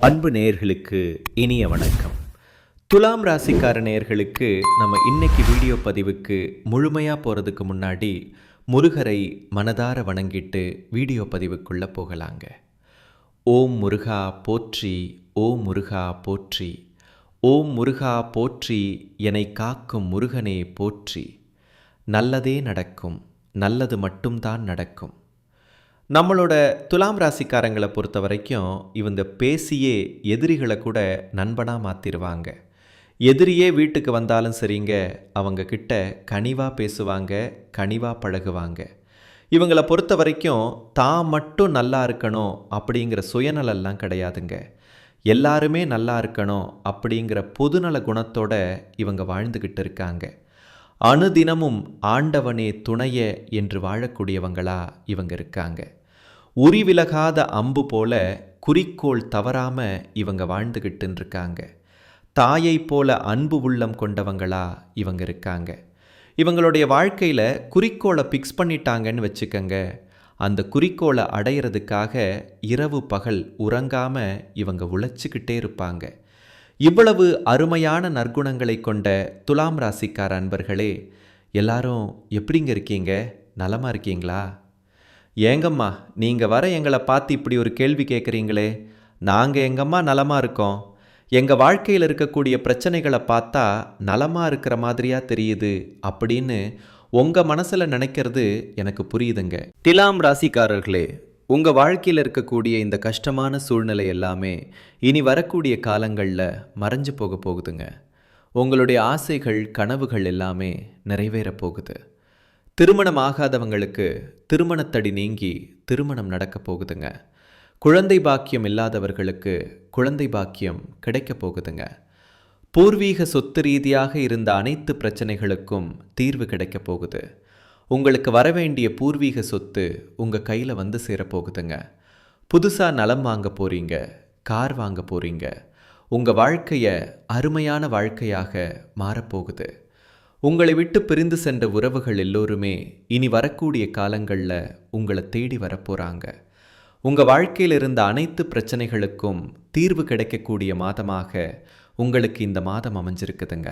அன்பு நேயர்களுக்கு இனிய வணக்கம். துலாம் ராசிக்கார நேயர்களுக்கு நம்ம இன்னைக்கு வீடியோ பதிவுக்கு முழுமையாக போகிறதுக்கு முன்னாடி முருகரை மனதார வணங்கிட்டு வீடியோ பதிவுக்குள்ளே போகலாங்க. ஓம் முருகா போற்றி, ஓம் முருகா போற்றி, ஓம் முருகா போற்றி, என்னை காக்கும் முருகனே போற்றி. நல்லதே நடக்கும், நல்லது மட்டும்தான் நடக்கும். நம்மளோட துலாம் ராசிக்காரங்களை பொறுத்த வரைக்கும் இவங்க பேசியே எதிரிகளை கூட நண்பனாக மாற்றிடுவாங்க. எதிரியே வீட்டுக்கு வந்தாலும் சரிங்க, அவங்க கிட்ட கனிவாக பேசுவாங்க, கனிவாக பழகுவாங்க. இவங்களை பொறுத்த வரைக்கும் தான் மட்டும் நல்லா இருக்கணும் அப்படிங்கிற சுயநலெல்லாம் கிடையாதுங்க. எல்லாருமே நல்லா இருக்கணும் அப்படிங்கிற பொதுநல குணத்தோட இவங்க வாழ்ந்துக்கிட்டு இருக்காங்க. அணுதினமும் ஆண்டவனே துணைய என்று வாழக்கூடியவங்களா இவங்க இருக்காங்க. உரிவிலகாத அம்பு போல குறிக்கோள் தவறாம இவங்க வாழ்ந்துகிட்டு இருக்காங்க. தாயை போல அன்பு உள்ளம் கொண்டவங்களா இவங்க இருக்காங்க. இவங்களுடைய வாழ்க்கையில் குறிக்கோளை ஃபிக்ஸ் பண்ணிட்டாங்கன்னு வச்சுக்கங்க. அந்த குறிக்கோளை அடையிறதுக்காக இரவு பகல் உறங்காம இவங்க உழைச்சிக்கிட்டே இருப்பாங்க. இவ்வளவு அருமையான நற்குணங்களை கொண்ட துலாம் ராசிக்கார அன்பர்களே, எல்லாரும் எப்படிங்க இருக்கீங்க? நலமா இருக்கீங்களா? ஏங்கம்மா நீங்கள் வர எங்களை பார்த்து இப்படி ஒரு கேள்வி கேட்குறீங்களே? நாங்கள் எங்கம்மா நலமாக இருக்கோம். எங்கள் வாழ்க்கையில் இருக்கக்கூடிய பிரச்சனைகளை பார்த்தா நலமாக இருக்கிற மாதிரியாக தெரியுது அப்படின்னு உங்கள் மனசில் நினைக்கிறது எனக்கு புரியுதுங்க. துலாம் ராசிக்காரர்களே, உங்கள் வாழ்க்கையில் இருக்கக்கூடிய இந்த கஷ்டமான சூழ்நிலை எல்லாமே இனி வரக்கூடிய காலங்களில் மறைஞ்சு போக போகுதுங்க. உங்களுடைய ஆசைகள் கனவுகள் எல்லாமே நிறைவேற போகுது. திருமணம் ஆகாதவங்களுக்கு திருமணத்தடி நீங்கி திருமணம் நடக்க போகுதுங்க. குழந்தை பாக்கியம் இல்லாதவர்களுக்கு குழந்தை பாக்கியம் கிடைக்க போகுதுங்க. பூர்வீக சொத்து ரீதியாக இருந்த அனைத்து பிரச்சனைகளுக்கும் தீர்வு கிடைக்க போகுது. உங்களுக்கு வரவேண்டிய பூர்வீக சொத்து உங்கள் கையில் வந்து சேரப்போகுதுங்க. புதுசாக நலம் வாங்க போகிறீங்க, கார் வாங்க போகிறீங்க. உங்கள் வாழ்க்கையை அருமையான வாழ்க்கையாக மாறப்போகுது. உங்களை விட்டு பிரிந்து சென்ற உறவுகள் எல்லோருமே இனி வரக்கூடிய காலங்களில் உங்களை தேடி வரப்போகிறாங்க. உங்கள் வாழ்க்கையில் இருந்த அனைத்து பிரச்சனைகளுக்கும் தீர்வு கிடைக்கக்கூடிய மாதமாக உங்களுக்கு இந்த மாதம் அமைஞ்சிருக்குதுங்க.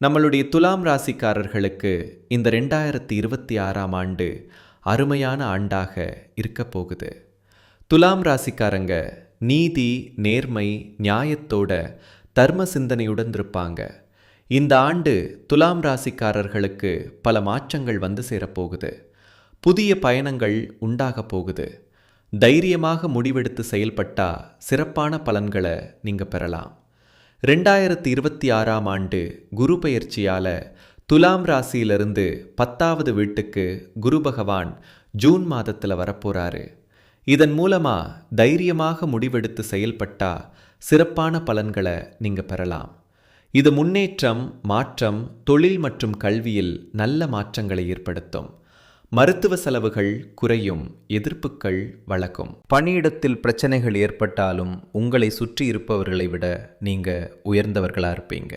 நம்மளுடைய துலாம் ராசிக்காரர்களுக்கு இந்த 2026ஆம் ஆண்டு அருமையான ஆண்டாக இருக்க போகுது. துலாம் ராசிக்காரங்க நீதி, நேர்மை, நியாயத்தோட தர்ம சிந்தனையுடன் இருப்பாங்க. இந்த ஆண்டு துலாம் ராசிக்காரர்களுக்கு பல மாற்றங்கள் வந்து சேரப்போகுது. புதிய பயணங்கள் உண்டாக போகுது. தைரியமாக முடிவெடுத்து செயல்பட்டா சிறப்பான பலன்களை நீங்கள் பெறலாம். 2026ஆம் ஆண்டு குரு பெயர்ச்சியால் துலாம் ராசியிலிருந்து 10வது வீட்டுக்கு குரு பகவான் ஜூன் மாதத்தில் வரப்போகிறாரு. இதன் மூலமாக தைரியமாக முடிவெடுத்து செயல்பட்டா சிறப்பான பலன்களை நீங்கள் பெறலாம். இது முன்னேற்றம், மாற்றம், தொழில் மற்றும் கல்வியில் நல்ல மாற்றங்களை ஏற்படுத்தும். மருத்துவ செலவுகள் குறையும், எதிர்ப்புகள் வளக்கும். பணியிடத்தில் பிரச்சனைகள் ஏற்பட்டாலும் உங்களை சுற்றி இருப்பவர்களை விட நீங்கள் உயர்ந்தவர்களாக இருப்பீங்க.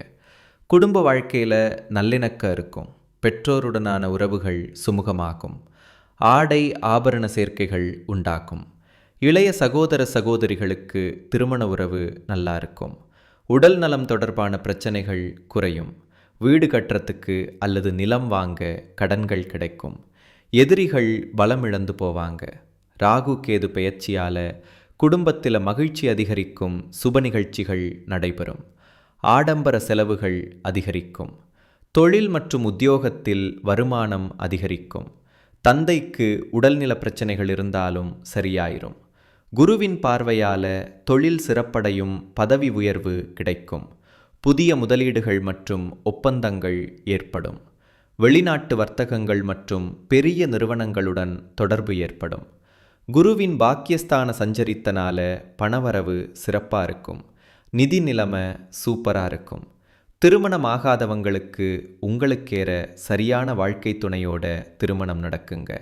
குடும்ப வாழ்க்கையில் நல்லிணக்கம் இருக்கும். பெற்றோருடனான உறவுகள் சுமூகமாகும். ஆடை ஆபரண சேர்க்கைகள் உண்டாகும். இளைய சகோதர சகோதரிகளுக்கு திருமண உறவு நல்லா இருக்கும். உடல் நலம் தொடர்பான பிரச்சனைகள் குறையும். வீடு கட்டுறதுக்கு அல்லது நிலம் வாங்க கடன்கள் கிடைக்கும். எதிரிகள் பலம் இழந்து போவாங்க. ராகு கேது பெயர்ச்சியால் குடும்பத்தில் மகிழ்ச்சி அதிகரிக்கும். சுப நிகழ்ச்சிகள் நடைபெறும். ஆடம்பர செலவுகள் அதிகரிக்கும். தொழில் மற்றும் உத்தியோகத்தில் வருமானம் அதிகரிக்கும். தந்தைக்கு உடல்நல பிரச்சனைகள் இருந்தாலும் சரியாயிரும். குருவின் பார்வையால் தொழில் சிறப்படையும். பதவி உயர்வு கிடைக்கும். புதிய முதலீடுகள் மற்றும் ஒப்பந்தங்கள் ஏற்படும். வெளிநாட்டு வர்த்தகங்கள் மற்றும் பெரிய நிறுவனங்களுடன் தொடர்பு ஏற்படும். குருவின் பாக்கியஸ்தான சஞ்சரித்தனால பணவரவு சிறப்பாக இருக்கும். நிதி நிலைமை சூப்பராக இருக்கும். திருமணம் ஆகாதவங்களுக்கு உங்களுக்கேற சரியான வாழ்க்கை துணையோட திருமணம் நடக்குங்க.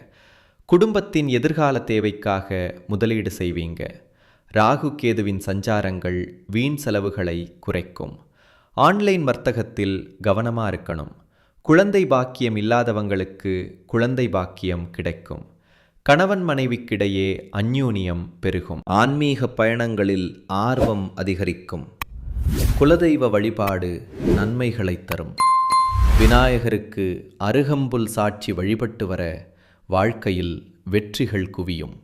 குடும்பத்தின் எதிர்கால தேவைக்காக முதலீடு செய்வீங்க. ராகு கேதுவின் சஞ்சாரங்கள் வீண் செலவுகளை குறைக்கும். ஆன்லைன் வர்த்தகத்தில் கவனமாக இருக்கணும். குழந்தை பாக்கியம் இல்லாதவங்களுக்கு குழந்தை பாக்கியம் கிடைக்கும். கணவன் மனைவிக்கிடையே அந்யோன்யம் பெருகும். ஆன்மீக பயணங்களில் ஆர்வம் அதிகரிக்கும். குலதெய்வ வழிபாடு நன்மைகளைத் தரும். விநாயகருக்கு அருகம்புல் சாட்சி வழிபட்டு வர வாழ்க்கையில் வெற்றிகள் குவியும்.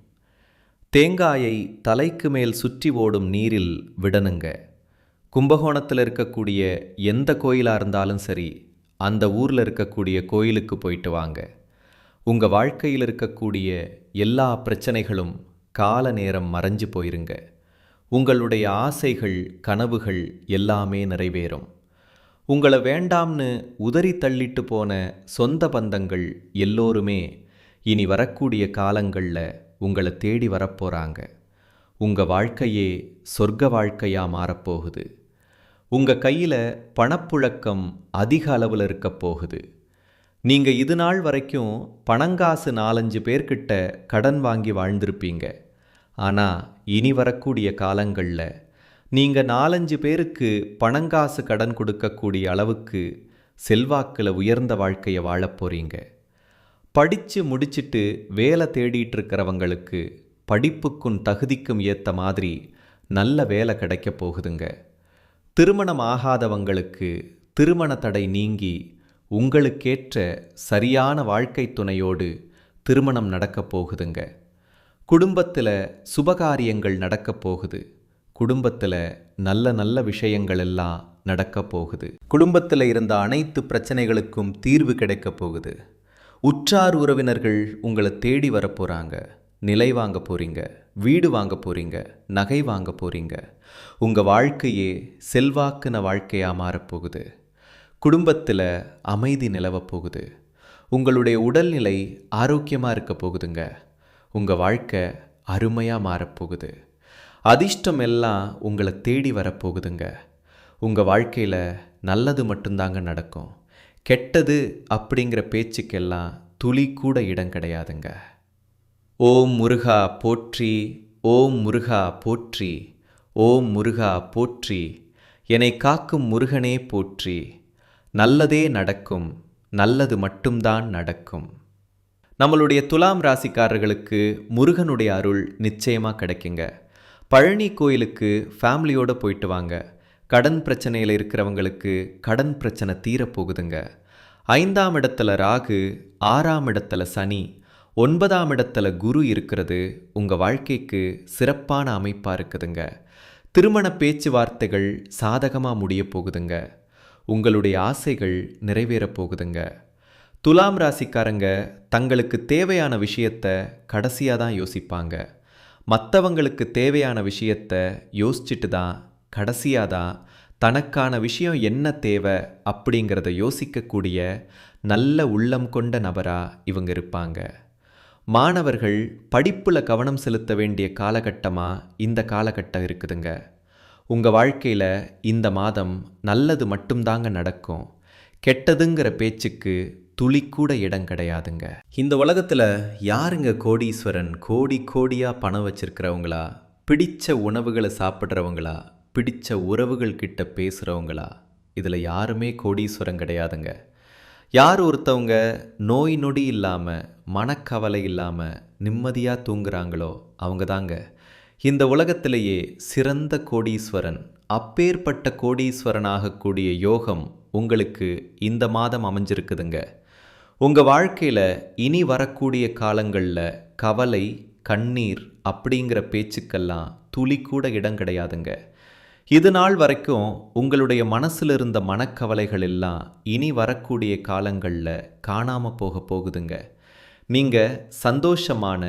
தேங்காயை தலைக்கு மேல் சுற்றி ஓடும் நீரில் விடணுங்க. கும்பகோணத்தில் இருக்கக்கூடிய எந்த கோயிலாக இருந்தாலும் சரி, அந்த ஊரில் இருக்கக்கூடிய கோயிலுக்கு போயிட்டு வாங்க. உங்கள் வாழ்க்கையில் இருக்கக்கூடிய எல்லா பிரச்சனைகளும் கால நேரம் மறைஞ்சு போயிருங்க. உங்களுடைய ஆசைகள் கனவுகள் எல்லாமே நிறைவேறும். உங்களை வேண்டாம்னு உதறி தள்ளிட்டு போன சொந்த பந்தங்கள் எல்லோருமே இனி வரக்கூடிய காலங்களில் உங்களை தேடி வரப்போகிறாங்க. உங்கள் வாழ்க்கையே சொர்க்க வாழ்க்கையாக மாறப்போகுது. உங்கள் கையில் பணப்புழக்கம் அதிக அளவில் இருக்க போகுது. நீங்கள் இது நாள் வரைக்கும் பணங்காசு 4-5 பேர்கிட்ட கடன் வாங்கி வாழ்ந்திருப்பீங்க. ஆனால் இனி வரக்கூடிய காலங்களில் நீங்கள் 4-5 பேருக்கு பணங்காசு கடன் கொடுக்கக்கூடிய அளவுக்கு செல்வாக்கில் உயர்ந்த வாழ்க்கையை வாழப் போகிறீங்க. படித்து முடிச்சிட்டு வேலை தேடிட்டு இருக்கிறவங்களுக்கு படிப்புக்கும் தகுதிக்கும் ஏற்ற மாதிரி நல்ல வேலை கிடைக்க போகுதுங்க. திருமணம் ஆகாதவங்களுக்கு திருமண தடை நீங்கி உங்களுக்கேற்ற சரியான வாழ்க்கை துணையோடு திருமணம் நடக்கப் போகுதுங்க. குடும்பத்தில் சுபகாரியங்கள் நடக்கப் போகுது. குடும்பத்தில் நல்ல நல்ல விஷயங்கள் எல்லாம் நடக்கப் போகுது. குடும்பத்தில் இருந்த அனைத்து பிரச்சனைகளுக்கும் தீர்வு கிடைக்கப் போகுது. உற்றார் உறவினர்கள் உங்களை தேடி வரப்போகிறாங்க. நிலை வாங்க போகிறீங்க, வீடு வாங்க போகிறீங்க, நகை வாங்க போகிறீங்க. உங்கள் வாழ்க்கையே செல்வாக்குன வாழ்க்கையாக மாறப்போகுது. குடும்பத்தில் அமைதி நிலவப் போகுது. உங்களுடைய உடல்நிலை ஆரோக்கியமாக இருக்க போகுதுங்க. உங்கள் வாழ்க்கை அருமையாக மாறப்போகுது. அதிர்ஷ்டம் எல்லாம் உங்களை தேடி வரப்போகுதுங்க. உங்கள் வாழ்க்கையில் நல்லது மட்டும்தாங்க நடக்கும். கெட்டது அப்படிங்கிற பேச்சுக்கெல்லாம் துளி கூட இடம் கிடையாதுங்க. ஓம் முருகா போற்றி, ஓம் முருகா போற்றி, ஓம் முருகா போற்றி, என்னை காக்கும் முருகனே போற்றி. நல்லதே நடக்கும், நல்லது மட்டும்தான் நடக்கும். நம்மளுடைய துலாம் ராசிக்காரர்களுக்கு முருகனுடைய அருள் நிச்சயமாக கிடைக்குங்க. பழனி கோயிலுக்கு ஃபேமிலியோடு போயிட்டு வாங்க. கடன் பிரச்சனையில் இருக்கிறவங்களுக்கு கடன் பிரச்சனை தீரப்போகுதுங்க. 5ஆம் இடத்துல ராகு, 6ஆம் இடத்துல சனி, 9ஆம் இடத்துல குரு இருக்கிறது உங்கள் வாழ்க்கைக்கு சிறப்பான அமைப்பாக இருக்குதுங்க. திருமண பேச்சுவார்த்தைகள் சாதகமாக முடிய போகுதுங்க. உங்களுடைய ஆசைகள் நிறைவேறப் போகுதுங்க. துலாம் ராசிக்காரங்க தங்களுக்கு தேவையான விஷயத்தை கடைசியாக தான் யோசிப்பாங்க. மற்றவங்களுக்கு தேவையான விஷயத்தை யோசிச்சுட்டு தான் கடைசியாக தான் தனக்கான விஷயம் என்ன தேவை அப்படிங்கிறத யோசிக்கக்கூடிய நல்ல உள்ளம் கொண்ட நபராக இவங்க இருப்பாங்க. மாணவர்கள் படிப்பில் கவனம் செலுத்த வேண்டிய காலகட்டமாக இந்த காலகட்டம் இருக்குதுங்க. உங்கள் வாழ்க்கையில் இந்த மாதம் நல்லது மட்டும்தாங்க நடக்கும். கெட்டதுங்கிற பேச்சுக்கு துளிக்கூட இடம் கிடையாதுங்க. இந்த உலகத்தில் யாருங்க கோடீஸ்வரன்? கோடி கோடியாக பணம் வச்சிருக்கிறவங்களா? பிடிச்ச உணவுகளை சாப்பிட்றவங்களா? பிடிச்ச உறவுகள் கிட்ட பேசுகிறவங்களா? இதில் யாருமே கோடீஸ்வரன் கிடையாதுங்க. யார் ஒருத்தவங்க நோய் நொடி இல்லாமல் மனக்கவலை இல்லாமல் நிம்மதியாக தூங்குறாங்களோ அவங்க தாங்க இந்த உலகத்திலேயே சிறந்த கோடீஸ்வரன். அப்பேற்பட்ட கோடீஸ்வரன் ஆகக்கூடிய யோகம் உங்களுக்கு இந்த மாதம் அமைஞ்சிருக்குதுங்க. உங்கள் வாழ்க்கையில் இனி வரக்கூடிய காலங்களில் கவலை, கண்ணீர் அப்படிங்கிற பேச்சுக்கெல்லாம் துளி கூட இடம் கிடையாதுங்க. இது நாள் வரைக்கும் உங்களுடைய மனசில் இருந்த மனக்கவலைகள் எல்லாம் இனி வரக்கூடிய காலங்களில் காணாமல் போக போகுதுங்க. நீங்கள் சந்தோஷமான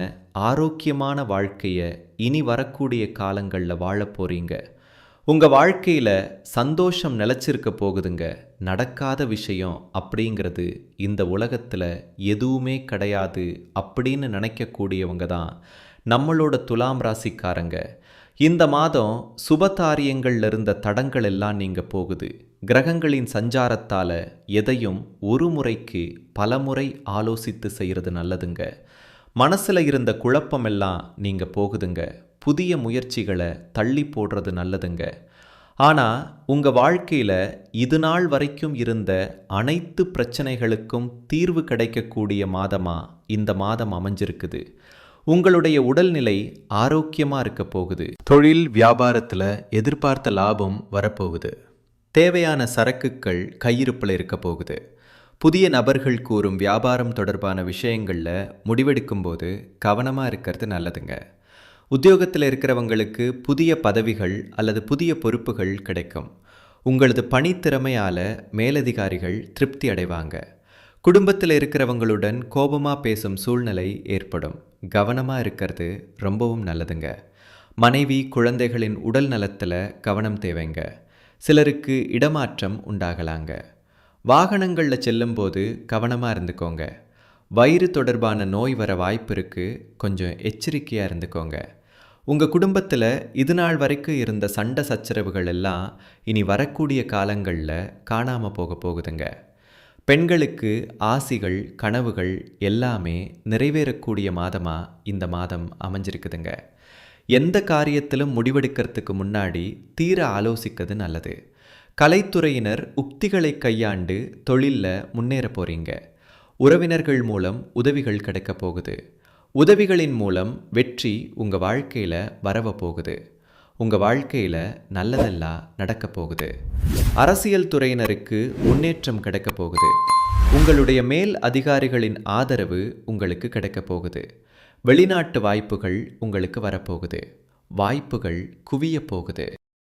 ஆரோக்கியமான வாழ்க்கையை இனி வரக்கூடிய காலங்களில் வாழ போகிறீங்க. உங்கள் வாழ்க்கையில் சந்தோஷம் நிலச்சிருக்க போகுதுங்க. நடக்காத விஷயம் அப்படிங்கிறது இந்த உலகத்தில் எதுவுமே கிடையாது அப்படின்னு நினைக்கக்கூடியவங்க தான் நம்மளோட துலாம் ராசிக்காரங்க. இந்த மாதம் சுபகாரியங்களில் இருந்த தடங்கள் எல்லாம் நீங்க போகுது. கிரகங்களின் சஞ்சாரத்தால் எதையும் ஒரு முறைக்கு பல முறை ஆலோசித்து செய்கிறது நல்லதுங்க. மனசில் இருந்த குழப்பமெல்லாம் நீங்கள் போகுதுங்க. புதிய முயற்சிகளை தள்ளி போடுறது நல்லதுங்க. ஆனால் உங்கள் வாழ்க்கையில் இது நாள் வரைக்கும் இருந்த அனைத்து பிரச்சனைகளுக்கும் தீர்வு கிடைக்கக்கூடிய மாதமாக இந்த மாதம் அமைஞ்சிருக்குது. உங்களுடைய உடல்நிலை ஆரோக்கியமாக இருக்க போகுது. தொழில் வியாபாரத்தில் எதிர்பார்த்த லாபம் வரப்போகுது. தேவையான சரக்குகள் கையிருப்பில் இருக்க போகுது. புதிய நபர்கள் கூறும் வியாபாரம் தொடர்பான விஷயங்களில் முடிவெடுக்கும் போது கவனமாக இருக்கிறது நல்லதுங்க. உத்தியோகத்தில் இருக்கிறவங்களுக்கு புதிய பதவிகள் அல்லது புதிய பொறுப்புகள் கிடைக்கும். உங்களது பணித்திறமையால் மேலதிகாரிகள் திருப்தி அடைவாங்க. குடும்பத்தில் இருக்கிறவங்களுடன் கோபமாக பேசும் சூழ்நிலை ஏற்படும். கவனமாக இருக்கிறது ரொம்பவும் நல்லதுங்க. மனைவி குழந்தைகளின் உடல் நலத்தில் கவனம் தேவைங்க. சிலருக்கு இடமாற்றம் உண்டாகலாங்க. வாகனங்களில் செல்லும்போது கவனமாக இருந்துக்கோங்க. வயிறு தொடர்பான நோய் வர வாய்ப்பு இருக்குது. கொஞ்சம் எச்சரிக்கையாக இருந்துக்கோங்க. உங்கள் குடும்பத்தில் இது நாள் வரைக்கும் இருந்த சண்டை சச்சரவுகள் எல்லாம் இனி வரக்கூடிய காலங்களில் காணாமல் போகுதுங்க. பெண்களுக்கு ஆசிகள் கனவுகள் எல்லாமே நிறைவேறக்கூடிய மாதமாக இந்த மாதம் அமைஞ்சிருக்குதுங்க. எந்த காரியத்திலும் முடிவெடுக்கிறதுக்கு முன்னாடி தீர ஆலோசிக்கிறது நல்லது. கலைத்துறையினர் உக்திகளை கையாண்டு தொழிலில் முன்னேற போகிறீங்க. உறவினர்கள் மூலம் உதவிகள் கிடைக்க போகுது. உதவிகளின் மூலம் வெற்றி உங்கள் வாழ்க்கையில் வரவ போகுது. உங்கள் வாழ்க்கையில் நல்லதெல்லாம் நடக்க போகுது. அரசியல் துறையினருக்கு முன்னேற்றம் கிடைக்க போகுது. உங்களுடைய மேல் அதிகாரிகளின் ஆதரவு உங்களுக்கு கிடைக்க போகுது. வெளிநாட்டு வாய்ப்புகள் உங்களுக்கு வரப்போகுது. வாய்ப்புகள் குவிய போகுது.